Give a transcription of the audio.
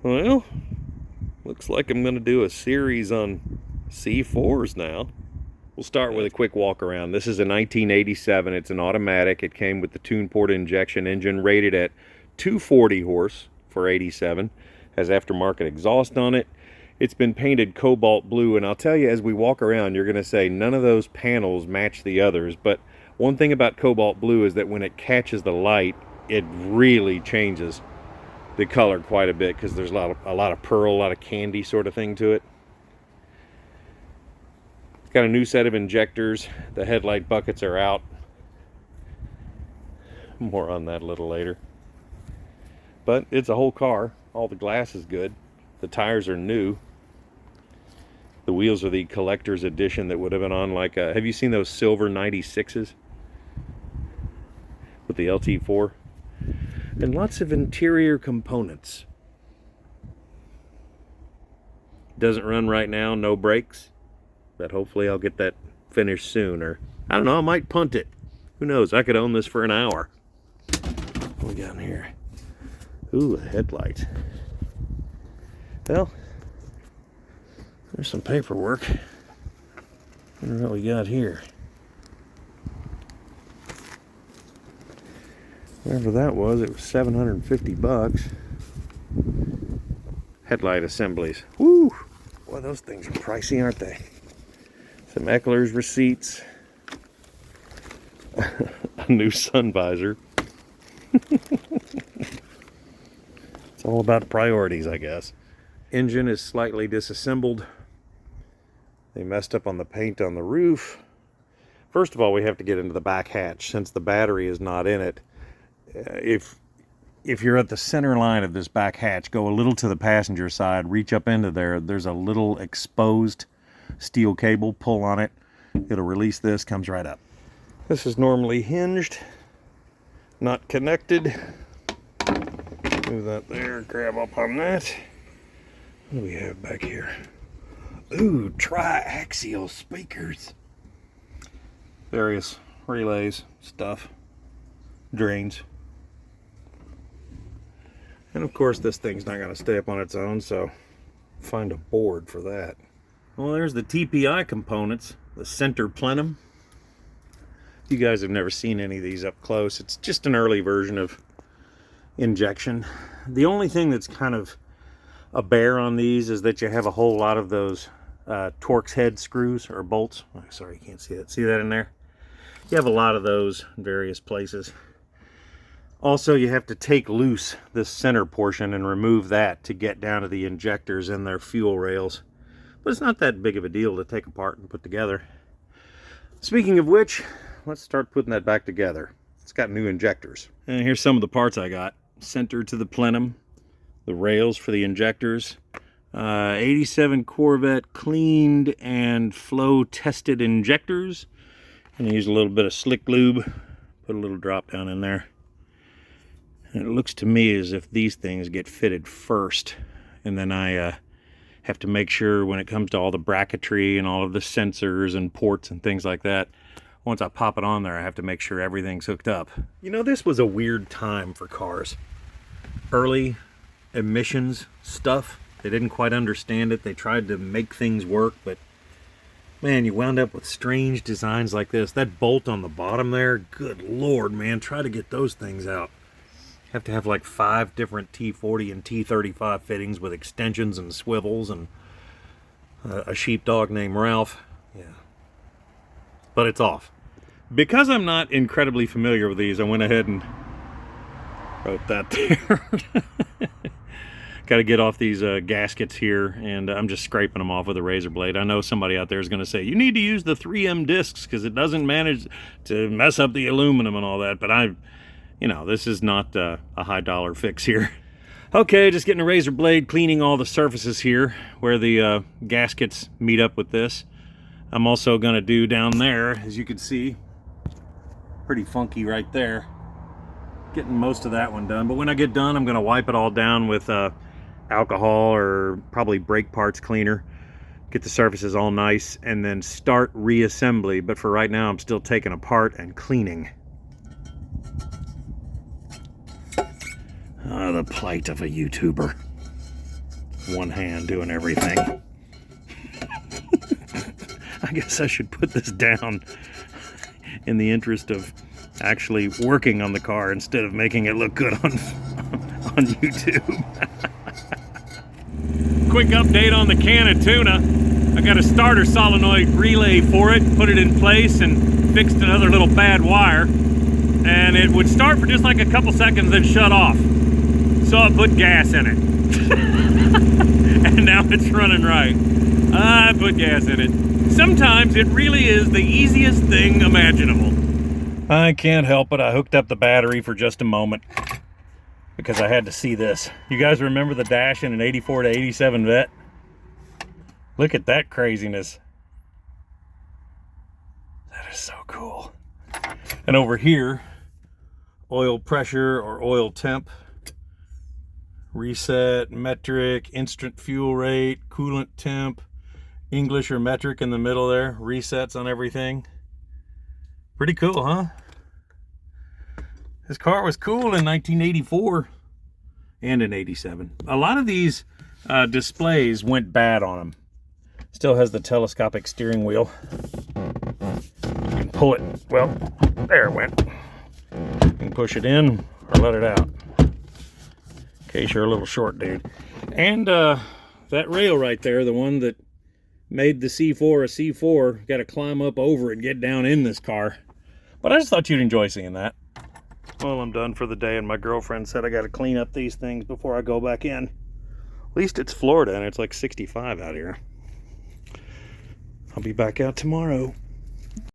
Well, looks like I'm going to do a series on C4s now. We'll start with a quick walk around. This is a 1987. It's an automatic. It came with the tune-port injection engine rated at 240 horse for 87. Has aftermarket exhaust on it. It's been painted cobalt blue, and I'll tell you, as we walk around, you're going to say none of those panels match the others, but one thing about cobalt blue is that when it catches the light, it really changes the color quite a bit because there's a lot of pearl, a lot of candy sort of thing to it. It's got a new set of injectors. The headlight buckets are out. More on that a little later. But it's a whole car. All the glass is good. The tires are new. The wheels are the collector's edition that would have been on like have you seen those silver 96s with the LT4? And lots of interior components. Doesn't run right now, no brakes, but hopefully I'll get that finished soon, or I don't know, I might punt it. Who knows? I could own this for an hour. What we got in here? Ooh, a headlight. Well, there's some paperwork. I wonder what we got here. Whatever that was, it was 750 bucks. Headlight assemblies. Woo! Boy, those things are pricey, aren't they? Some Eckler's receipts. A new sun visor. It's all about priorities, I guess. Engine is slightly disassembled. They messed up on the paint on the roof. First of all, we have to get into the back hatch since the battery is not in it. If you're at the center line of this back hatch, go a little to the passenger side, reach up into there. There's a little exposed steel cable. Pull on it. It'll release this, comes right up. This is normally hinged, not connected. Move that there, grab up on that. What do we have back here? Ooh, triaxial speakers. Various relays, stuff, drains. And of course this thing's not going to stay up on its own, so find a board for that. Well, there's the TPI components, the center plenum. You guys have never seen any of these up close. It's just an early version of injection. The only thing that's kind of a bear on these is that you have a whole lot of those Torx head screws or bolts. Oh, sorry, you can't see that. See that in there? You have a lot of those in various places. Also, you have to take loose this center portion and remove that to get down to the injectors and their fuel rails. But it's not that big of a deal to take apart and put together. Speaking of which, let's start putting that back together. It's got new injectors. And here's some of the parts I got. Center to the plenum, the rails for the injectors, 87 Corvette cleaned and flow tested injectors. I'm going to use a little bit of slick lube, put a little drop down in there. And it looks to me as if these things get fitted first, and then I have to make sure when it comes to all the bracketry and all of the sensors and ports and things like that, once I pop it on there, I have to make sure everything's hooked up. You know, this was a weird time for cars. Early emissions stuff, they didn't quite understand it. They tried to make things work, but man, you wound up with strange designs like this. That bolt on the bottom there, good Lord, man, try to get those things out. You have to have like 5 different T40 and T35 fittings with extensions and swivels and a sheepdog named Ralph. Yeah. But it's off. Because I'm not incredibly familiar with these, I went ahead and wrote that there. Got to get off these gaskets here, and I'm just scraping them off with a razor blade. I know somebody out there is going to say, you need to use the 3M discs because it doesn't manage to mess up the aluminum and all that, but you know, this is not a high dollar fix here. Okay, just getting a razor blade, cleaning all the surfaces here where the gaskets meet up with this. I'm also going to do down there, as you can see, pretty funky right there. Getting most of that one done, but when I get done, I'm going to wipe it all down with alcohol or probably brake parts cleaner. Get the surfaces all nice, and then start reassembly. But for right now, I'm still taking apart and cleaning. The plight of a YouTuber. one hand doing everything. I guess I should put this down in the interest of actually working on the car instead of making it look good on YouTube. Quick update on the can of tuna. I got a starter solenoid relay for it, put it in place, and fixed another little bad wire. And it would start for just like a couple seconds, then shut off. So I put gas in it. And now it's running right. I put gas in it. Sometimes it really is the easiest thing imaginable. I can't help it. I hooked up the battery for just a moment because I had to see this. You guys remember the dash in an 84 to 87 Vet? Look at that craziness. That is so cool. And over here, oil pressure or oil temp, reset, metric, instant fuel rate, coolant temp, English or metric in the middle there, resets on everything. Pretty cool, huh? This car was cool in 1984 and in 87. A lot of these displays went bad on them. Still has the telescopic steering wheel. You can pull it, well, there it went. You can push it in or let it out. In case you're a little short, dude. And that rail right there, the one that made the C4 a C4, got to climb up over and get down in this car. But I just thought you'd enjoy seeing that. Well, I'm done for the day, and my girlfriend said I got to clean up these things before I go back in. At least it's Florida, and it's like 65 out here. I'll be back out tomorrow.